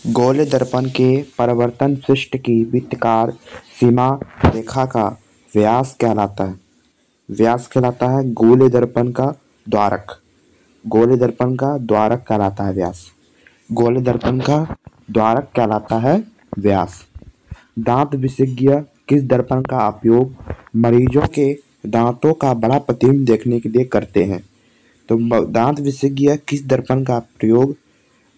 गोले दर्पण के परावर्तन पृष्ठ की वृत्ताकार सीमा रेखा का व्यास कहलाता है। व्यास कहलाता है गोले दर्पण का द्वारक। गोले दर्पण का द्वारक कहलाता है व्यास। गोले दर्पण का द्वारक कहलाता है व्यास। दांत विशेषज्ञ किस दर्पण का उपयोग मरीजों के दांतों का बड़ा प्रतिबिंब देखने के लिए करते हैं? तो दांत विशेषज्ञ किस दर्पण का प्रयोग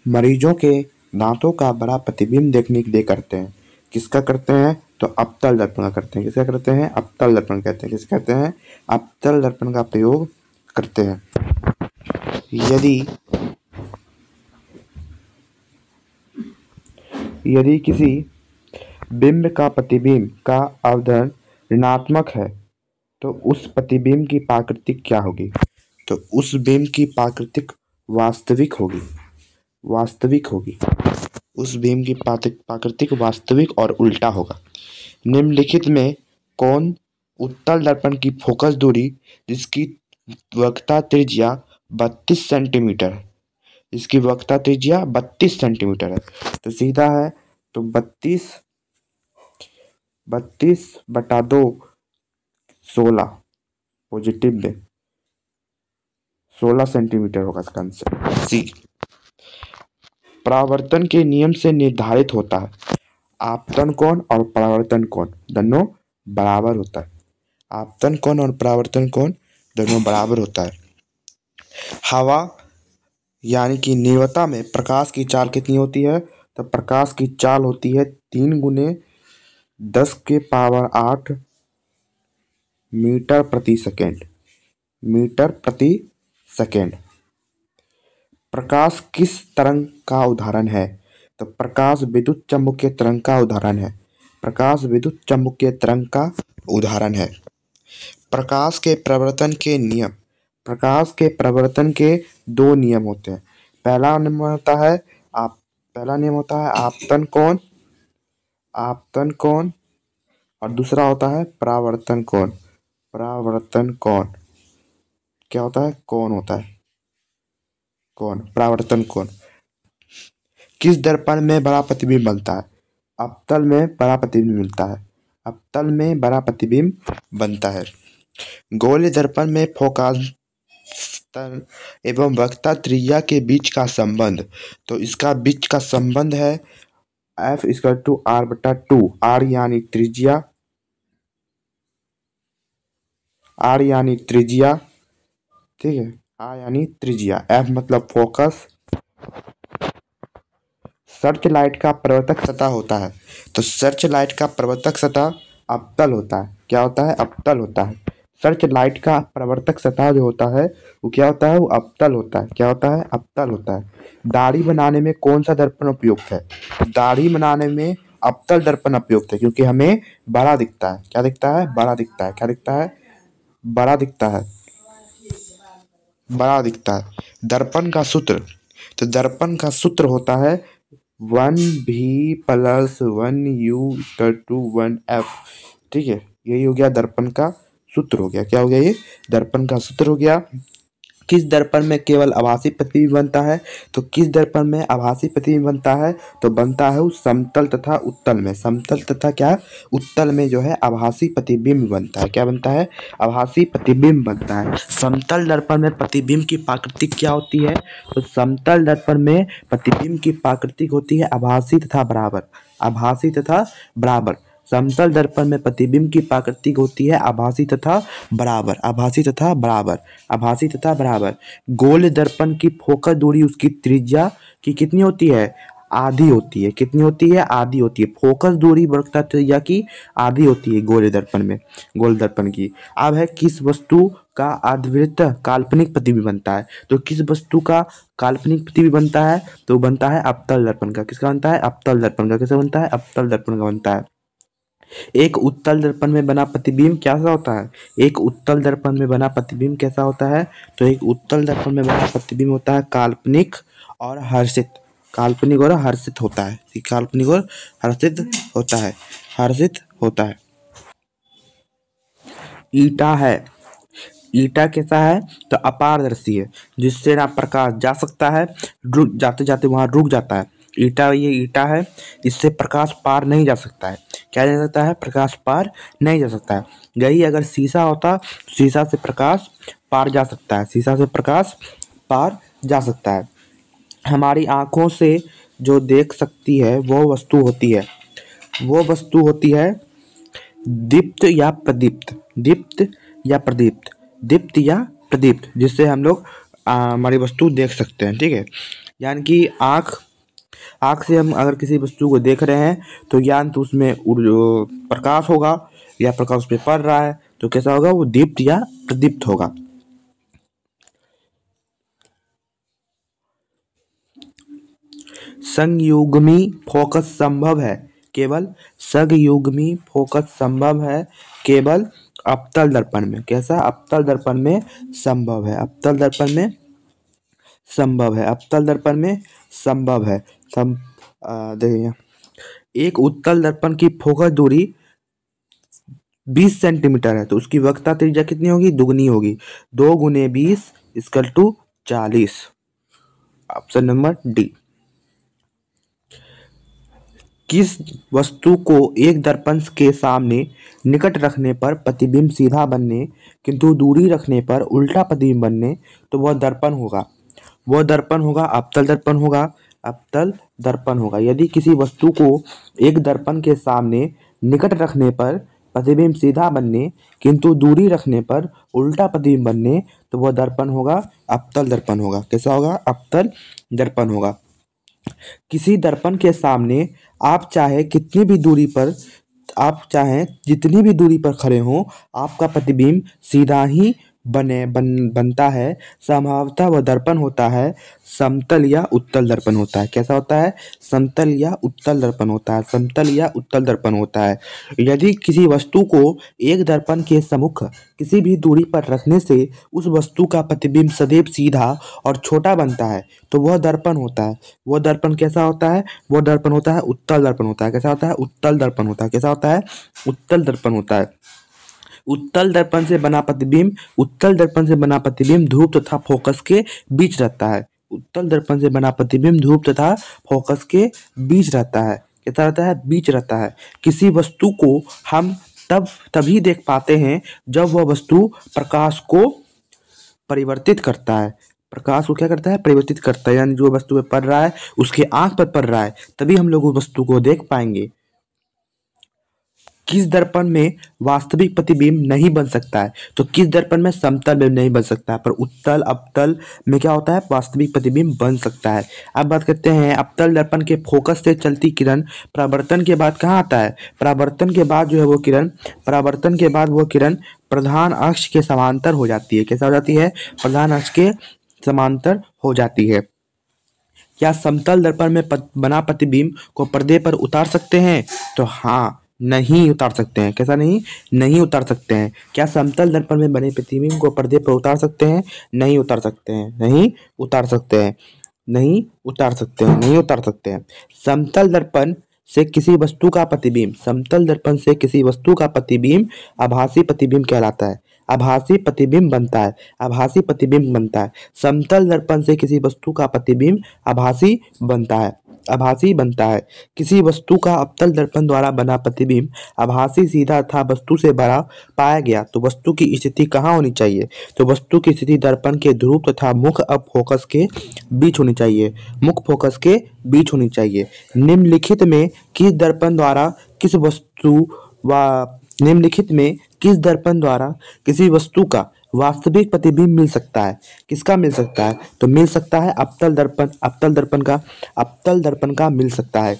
मरीजों के दांतों का बड़ा प्रतिबिंब देखने के लिए करते हैं? किसका करते हैं? तो अवतल दर्पण का करते हैं। किसका करते हैं? अवतल दर्पण कहते हैं। किसका कहते हैं? अवतल दर्पण का प्रयोग करते हैं। यदि किसी बिंब का प्रतिबिंब का अवधन ऋणात्मक है तो उस प्रतिबिंब की प्रकृति क्या होगी? तो उस बिंब की प्रकृति वास्तविक होगी। वास्तविक होगी। उस बिंब की प्राकृतिक वास्तविक और उल्टा होगा। निम्नलिखित में कौन उत्तल दर्पण की फोकस दूरी जिसकी वक्रता त्रिज्या 32 सेंटीमीटर है? इसकी वक्रता त्रिज्या 32 सेंटीमीटर है। तो सीधा है तो 32/2 16 पॉजिटिव में 16 सेंटीमीटर होगा इसका आंसर सी। परावर्तन के नियम से निर्धारित होता है आपतन कोण और परावर्तन कोण दोनों बराबर होता है। आपतन कोण और परावर्तन कोण दोनों बराबर होता है। हवा यानी कि निरवता में प्रकाश की चाल कितनी होती है? तो प्रकाश की चाल होती है 3 × 10⁸ मीटर प्रति सेकेंड। मीटर प्रति सेकेंड। प्रकाश किस तरंग का उदाहरण है? तो प्रकाश विद्युत चुम्बकीय तरंग का उदाहरण है। प्रकाश विद्युत चुम्बकीय तरंग का उदाहरण है। प्रकाश के प्रवर्तन के नियम। प्रकाश के प्रवर्तन के 2 नियम होते हैं। पहला नियम होता है आपतन कोण। आपतन कोण और दूसरा होता है परावर्तन कोण। परावर्तन कोण क्या होता है? कोण होता है। कोण परावर्तन कोण। किस दर्पण में बड़ा प्रतिबिंब बनता है? अवतल में बड़ा प्रतिबिंब मिलता है। अवतल में बड़ा प्रतिबिंब बनता है। गोले दर्पण में फोकस एवं वक्रता त्रिज्या के बीच का संबंध। तो इसका बीच का संबंध है F=R/2। R यानी त्रिज्या। R यानी त्रिज्या। ठीक है। R यानी त्रिज्या। F मतलब फोकस। सर्च लाइट का प्रवर्तक सतह होता है। तो सर्च लाइट का प्रवर्तक सतह अवतल होता है। क्या होता है? अवतल होता है। सर्च लाइट का प्रवर्तक सतह जो होता है वो क्या होता है? वो अवतल होता है। क्या होता है? अवतल होता है। दाढ़ी बनाने में कौन सा दर्पण उपयुक्त है? दाढ़ी बनाने में अवतल दर्पण उपयुक्त है क्योंकि हमें बड़ा दिखता है। क्या दिखता है? बड़ा दिखता है। क्या दिखता है? बड़ा दिखता है। बड़ा दिखता है। दर्पण का सूत्र। तो दर्पण का सूत्र होता है 1v + 1u = 1f। ठीक है। यही हो गया दर्पण का सूत्र हो गया। क्या हो गया? ये दर्पण का सूत्र हो गया। किस दर्पण में केवल आभासी प्रतिबिंब बनता है? तो किस दर्पण में आभासी प्रतिबिंब बनता है? तो बनता है वो समतल तथा उत्तल में। समतल तथा क्या? उत्तल में जो है आभासी प्रतिबिंब बनता है। क्या बनता है? आभासी प्रतिबिंब बनता है। समतल दर्पण में प्रतिबिंब की प्रकृति क्या होती है? तो समतल दर्पण में प्रतिबिंब की प्रकृति होती है आभासी तथा बराबर। आभासी तथा बराबर। समतल दर्पण में प्रतिबिंब की प्रकृति होती है आभासी तथा बराबर। आभासी तथा बराबर। आभासी तथा बराबर। गोल दर्पण की फोकस दूरी उसकी त्रिज्या की कितनी होती है? आधी होती है। कितनी होती है? आधी होती है। फोकस दूरी वक्रता त्रिज्या की आधी होती है गोल दर्पण में। गोल दर्पण की। अब है किस वस्तु का अर्धवृत्त काल्पनिक प्रतिबिंब बनता है? तो किस वस्तु का काल्पनिक प्रतिबिंब बनता है? तो बनता है अवतल दर्पण का। किसका बनता है? अवतल दर्पण का। किसका बनता है? अवतल दर्पण का बनता है। एक उत्तल दर्पण में बना प्रतिबिंब कैसा होता है? एक उत्तल दर्पण में बना प्रतिबिंब कैसा होता है? तो एक उत्तल दर्पण में बना प्रतिबिंब होता है काल्पनिक और हर्षित। काल्पनिक और हर्षित होता है। काल्पनिक और हर्षित होता है। हर्षित होता है। ईटा है। ईटा कैसा है? तो अपारदर्शी है जिससे ना प्रकाश जा सकता है, रुक जाते जाते वहां रुक जाता है। ईटा, ये ईटा है, इससे प्रकाश पार नहीं जा सकता है। क्या जा सकता है? प्रकाश पार नहीं जा सकता है। यही अगर शीशा होता, शीशा से प्रकाश पार जा सकता है, शीशा से प्रकाश पार जा सकता है। हमारी आँखों से जो देख सकती है वो वस्तु होती है, वो वस्तु होती है दीप्त या प्रदीप्त, दीप्त या प्रदीप्त, दीप्त या प्रदीप्त, जिससे हम लोग हमारी वस्तु देख सकते हैं। ठीक है, यानी कि आँख, आँख से हम अगर किसी वस्तु को देख रहे हैं तो ज्ञान तो उसमें प्रकाश होगा, या प्रकाश उस पर पड़ रहा है तो कैसा होगा? वो दीप्त या प्रदीप्त होगा। संयुग्मी फोकस संभव है केवल, संयुग्मी फोकस संभव है केवल अवतल दर्पण में। कैसा? अवतल दर्पण में संभव है, अवतल दर्पण में संभव है, अवतल दर्पण में संभव है। देखिए, एक उत्तल दर्पण की फोकस दूरी 20 सेंटीमीटर है तो उसकी वक्रता त्रिज्या कितनी होगी? दुगनी होगी। 2 × 20 = 40। Option number D. किस वस्तु को एक दर्पण के सामने निकट रखने पर प्रतिबिंब सीधा बनने, किंतु दूरी रखने पर उल्टा प्रतिबिंब बनने, तो वह दर्पण होगा? वह दर्पण होगा अवतल दर्पण होगा, अवतल दर्पण होगा। यदि किसी वस्तु को एक दर्पण के सामने निकट रखने पर प्रतिबिंब सीधा बनने, किंतु दूरी रखने पर उल्टा प्रतिबिंब बनने, तो वह दर्पण होगा अवतल दर्पण होगा। कैसा होगा? अवतल दर्पण होगा। किसी दर्पण के सामने आप चाहे कितनी भी दूरी पर, आप चाहे जितनी भी दूरी पर खड़े हों, आपका प्रतिबिंब सीधा ही बनता है। संभवतः वह दर्पण होता है समतल या उत्तल दर्पण होता है। कैसा होता है? समतल या उत्तल दर्पण होता है, समतल या उत्तल दर्पण होता है। यदि किसी वस्तु को एक दर्पण के सम्मुख किसी भी दूरी पर रखने से उस वस्तु का प्रतिबिंब सदैव सीधा और छोटा बनता है तो वह दर्पण होता है। वह दर्पण कैसा होता है? वह दर्पण होता है उत्तल दर्पण होता है। कैसा होता है? उत्तल दर्पण होता है। कैसा होता है? उत्तल दर्पण होता है। उत्तल दर्पण से बना प्रतिबिंब, उत्तल दर्पण से बना प्रतिबिंब ध्रुव तथा फोकस के बीच रहता है। उत्तल दर्पण से बना प्रतिबिंब ध्रुव तथा फोकस के बीच रहता है। कैसा रहता है? बीच रहता है। किसी वस्तु को हम तभी देख पाते हैं जब वह वस्तु प्रकाश को परिवर्तित करता है। प्रकाश को क्या करता है? परिवर्तित करता है, यानी जो वस्तु पे पड़ रहा है उसके आंख पर पड़ रहा है, तभी हम लोग उस वस्तु को देख पाएंगे। किस दर्पण में वास्तविक प्रतिबिंब नहीं बन सकता है? तो किस दर्पण में समतल में नहीं बन सकता है, पर उत्तल अवतल में क्या होता है? वास्तविक प्रतिबिंब बन सकता है। अब बात करते हैं अवतल दर्पण के फोकस से चलती किरण परावर्तन के बाद कहाँ आता है? परावर्तन के बाद जो है वो किरण, परावर्तन के बाद वो किरण प्रधान अक्ष के समांतर हो जाती है। कैसा हो जाती है? प्रधान अक्ष के समांतर हो जाती है। क्या समतल दर्पण में बना प्रतिबिंब को पर्दे पर उतार सकते हैं? तो हाँ, नहीं उतार सकते हैं। कैसा नहीं? नहीं उतार सकते हैं। क्या समतल दर्पण में बने प्रतिबिंब को पर्दे पर उतार सकते हैं? नहीं उतार सकते हैं, नहीं उतार सकते हैं, नहीं उतार सकते हैं, नहीं उतार सकते हैं। समतल दर्पण से किसी वस्तु का प्रतिबिंब, समतल दर्पण से किसी वस्तु का प्रतिबिंब आभासी प्रतिबिंब कहलाता है। आभासी प्रतिबिंब बनता है, आभासी प्रतिबिंब बनता है। समतल दर्पण से किसी वस्तु का प्रतिबिंब आभासी बनता है, आभासी बनता है। किसी वस्तु का अवतल दर्पण द्वारा बना प्रतिबिंब आभासी सीधा तथा वस्तु से बड़ा पाया गया तो वस्तु की स्थिति कहाँ होनी चाहिए? तो वस्तु की स्थिति दर्पण के ध्रुव तथा मुख अब फोकस के बीच होनी चाहिए, मुख फोकस के बीच होनी चाहिए। निम्नलिखित में किस दर्पण द्वारा किस वस्तु व निम्नलिखित में किस दर्पण द्वारा किसी वस्तु का वास्तविक प्रतिबिंब मिल सकता है? किसका मिल सकता है? तो मिल सकता है अवतल दर्पण, अवतल दर्पण का, अवतल दर्पण का मिल सकता है।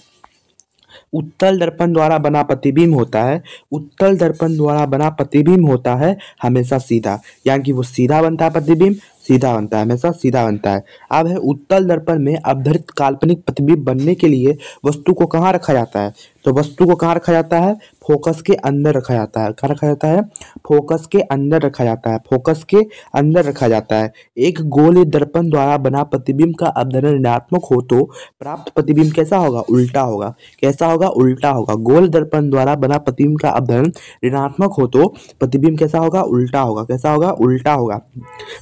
उत्तल दर्पण द्वारा बना प्रतिबिंब होता है, उत्तल दर्पण द्वारा बना प्रतिबिंब होता है हमेशा सीधा, यानी कि वो सीधा बनता है, प्रतिबिंब सीधा बनता है, हमेशा सीधा बनता है। अब है उत्तल दर्पण में अवधारित काल्पनिक प्रतिबिंब बनने के लिए वस्तु को कहाँ रखा जाता है? तो वस्तु को कहाँ रखा जाता है? फोकस के अंदर रखा जाता है। क्या रखा जाता है? फोकस के अंदर रखा जाता है। फोकस के अंदर रखा जाता है। एक गोल दर्पण द्वारा बना प्रतिबिंब का अपधरण ऋणात्मक हो तो प्राप्त प्रतिबिंब कैसा होगा? उल्टा होगा। कैसा होगा? उल्टा होगा। गोल दर्पण द्वारा बना प्रतिबिंब का अपधरण ऋणात्मक हो तो प्रतिबिंब कैसा होगा? उल्टा होगा। कैसा होगा? उल्टा होगा।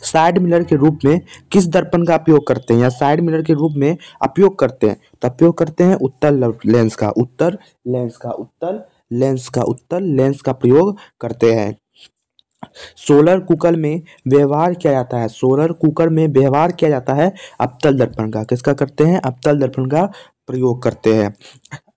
साइड मिरर के रूप में किस दर्पण का उपयोग करते हैं, या साइड मिरर के रूप में उपयोग करते हैं? तो उपयोग करते हैं उत्तल लेंस का। उत्तर लेंस का। उत्तल लेंस का। उत्तल लेंस का प्रयोग करते हैं। सोलर कुकर में व्यवहार किया जाता है। सोलर कुकर में व्यवहार किया जाता है अवतल दर्पण का। किसका करते हैं? अवतल दर्पण का प्रयोग करते हैं।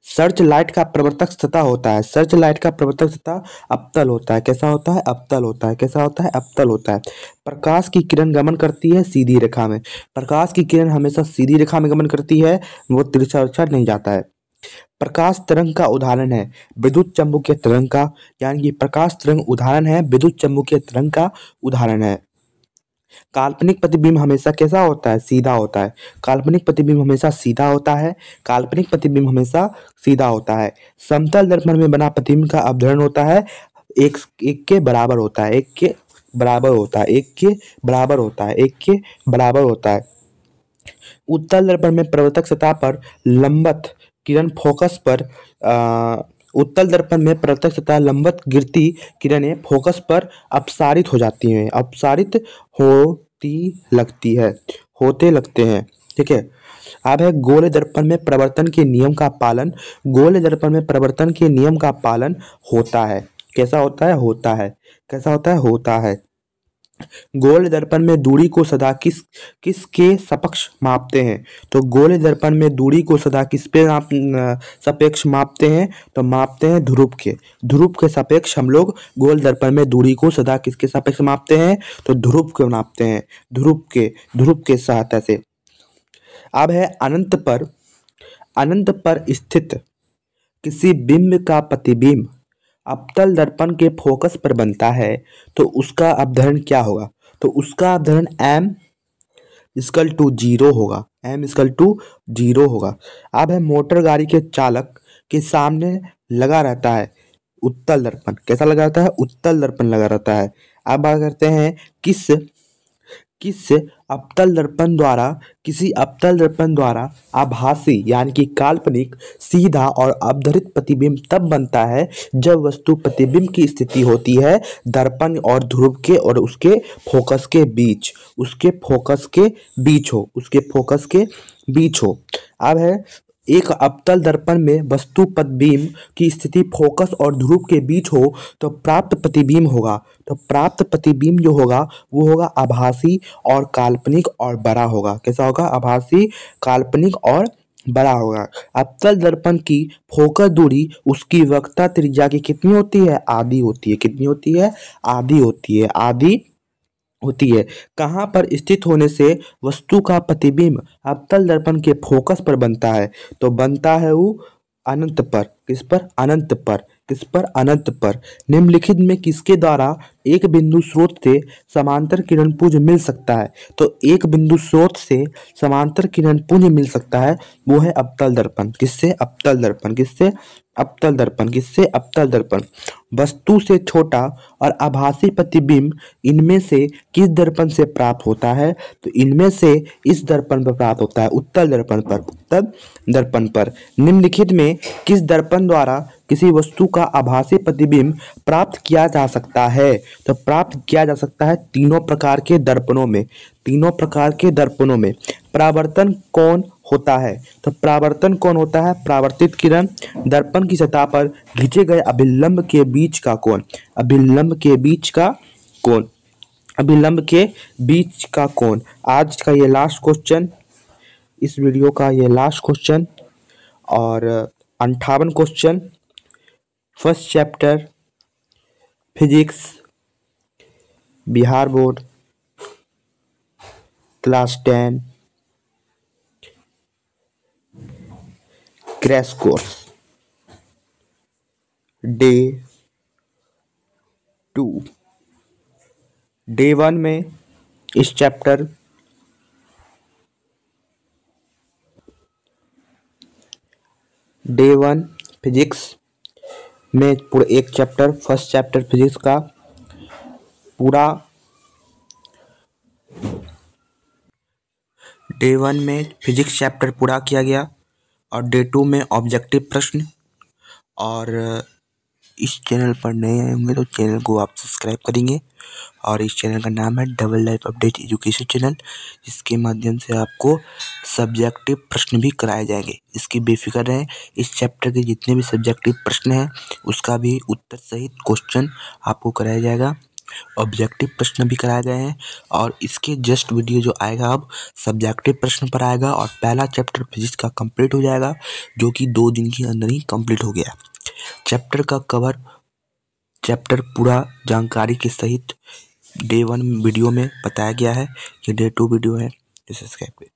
सर्च लाइट का प्रवर्तक सतह होता है। सर्च लाइट का प्रवर्तक सतह अवतल होता है। कैसा होता है? अवतल होता है। कैसा होता है? अवतल होता है। प्रकाश की किरण गमन करती है सीधी रेखा में। प्रकाश की किरण हमेशा सीधी रेखा में गमन करती है, वो तिरछा उरछा नहीं जाता है। प्रकाश तरंग का उदाहरण है विद्युत चुम्बकीय तरंग का, यानी कि प्रकाश तरंग उदाहरण है विद्युत चुम्बकीय तरंग का उदाहरण है। काल्पनिक प्रतिबिंब हमेशा कैसा होता है? सीधा होता है। काल्पनिक प्रतिबिंब हमेशा सीधा होता है। काल्पनिक प्रतिबिंब हमेशा सीधा होता है। समतल दर्पण में बना प्रतिबिंब का अपधरण होता है एक एक के बराबर होता है। एक के बराबर होता है। एक के बराबर होता है। एक के बराबर होता है। उत्तल दर्पण में प्रवर्तक सतह पर लंबवत किरण फोकस पर उत्तल दर्पण में प्रवर्तक सतह लंबवत गिरती किरणें फोकस पर अपसारित हो जाती हैं। अपसारित होती लगती है। होते लगते हैं। ठीक है। अब है गोल दर्पण में प्रवर्तन के नियम का पालन। गोल दर्पण में प्रवर्तन के नियम का पालन होता है। कैसा होता है? होता है। कैसा होता है? होता है। गोल दर्पण में दूरी को सदा किसके समकक्ष मापते हैं? तो गोल दर्पण में दूरी को सदा किस पे सापेक्ष मापते हैं? तो मापते हैं ध्रुव के। ध्रुव के सापेक्ष हम लोग गोल दर्पण में दूरी को सदा किसके सापेक्ष मापते हैं? तो ध्रुव के मापते हैं। ध्रुव के सहायता से। अब है अनंत पर स्थित किसी बिंब का प्रतिबिंब अवतल दर्पण के फोकस पर बनता है तो उसका अपधरण क्या होगा? तो उसका अपधरण m इक्वल टू 0 होगा। m इक्वल टू 0 होगा। अब है मोटर गाड़ी के चालक के सामने लगा रहता है उत्तल दर्पण। कैसा लगा रहता है? उत्तल दर्पण लगा रहता है। अब बात करते हैं किस किस अवतल दर्पण द्वारा किसी अवतल दर्पण द्वारा आभासी यानी कि काल्पनिक सीधा और अपधरित प्रतिबिंब तब बनता है जब वस्तु प्रतिबिंब की स्थिति होती है दर्पण और ध्रुव के और उसके फोकस के बीच। उसके फोकस के बीच हो। उसके फोकस के बीच हो। अब है एक अवतल दर्पण में वस्तु प्रतिबिंब की स्थिति फोकस और ध्रुव के बीच हो तो प्राप्त प्रतिबिंब होगा। तो प्राप्त प्रतिबिंब जो होगा वो होगा आभासी और काल्पनिक और बड़ा होगा। कैसा होगा? आभासी, काल्पनिक और बड़ा होगा। अवतल दर्पण की फोकस दूरी उसकी वक्रता त्रिज्या की कितनी होती है? आधी होती है। कितनी होती है? आधी होती है। आधी होती है। कहाँ पर स्थित होने से वस्तु का प्रतिबिंब अवतल दर्पण के फोकस पर बनता है? तो बनता है वो अनंत पर। किस पर? अनंत पर। किस पर? अनंत पर। निम्नलिखित में किसके द्वारा एक बिंदु स्रोत से समांतर किरण पुंज मिल सकता है? तो एक बिंदु स्रोत से समांतर किरण पुंज मिल सकता है, वो है अवतल दर्पण। किससे? अवतल दर्पण। किससे? अवतल दर्पण। किससे? अवतल दर्पण। वस्तु से छोटा और आभासी प्रतिबिंब इनमें से किस दर्पण से प्राप्त होता है? तो इनमें से इस दर्पण पर प्राप्त होता है, उत्तल दर्पण पर। उत्तल दर्पण पर। निम्नलिखित में किस दर्पण द्वारा किसी वस्तु का आभासी प्रतिबिंब प्राप्त किया जा सकता है? तो प्राप्त किया जा सकता है तीनों प्रकार के दर्पणों में। तीनों प्रकार के दर्पणों में। परावर्तन कौन होता है? तो परावर्तन कौन होता है? परावर्तित किरण, दर्पण की सतह पर खींचे गए अभिलंब के बीच का कोण। अभिलंब के बीच का कोण। अभिलंब के बीच का कोण। आज का ये लास्ट क्वेश्चन, इस वीडियो का ये लास्ट क्वेश्चन और 58 question first chapter physics Bihar board class 10 crash course day 2। Day 1 में इस चैप्टर डे 1 फिजिक्स में पूरा एक चैप्टर, फर्स्ट चैप्टर फिजिक्स का पूरा डे 1 में फिजिक्स चैप्टर पूरा किया गया और डे 2 में ऑब्जेक्टिव प्रश्न। और इस चैनल पर नए आए होंगे तो चैनल को आप सब्सक्राइब करेंगे। और इस चैनल का नाम है double life update education channel, जिसके माध्यम से आपको सब्जेक्टिव प्रश्न भी कराए जाएंगे। इसकी बेफिक्र रहें, इस चैप्टर के जितने भी सब्जेक्टिव प्रश्न हैं उसका भी उत्तर सहित क्वेश्चन आपको कराया जाएगा। ऑब्जेक्टिव प्रश्न भी कराए गए हैं और इसके जस्ट वीडियो जो आएगा अब सब्जेक्टिव प्रश्न पर आएगा और पहला चैप्टर फिजिक्स का कंप्लीट हो जाएगा, जो कि 2 दिन के अंदर ही कंप्लीट हो गया। चैप्टर का कवर, चैप्टर पूरा जानकारी के सहित डे 1 वीडियो में बताया गया है। ये डे 2 वीडियो है, सब्सक्राइब करें।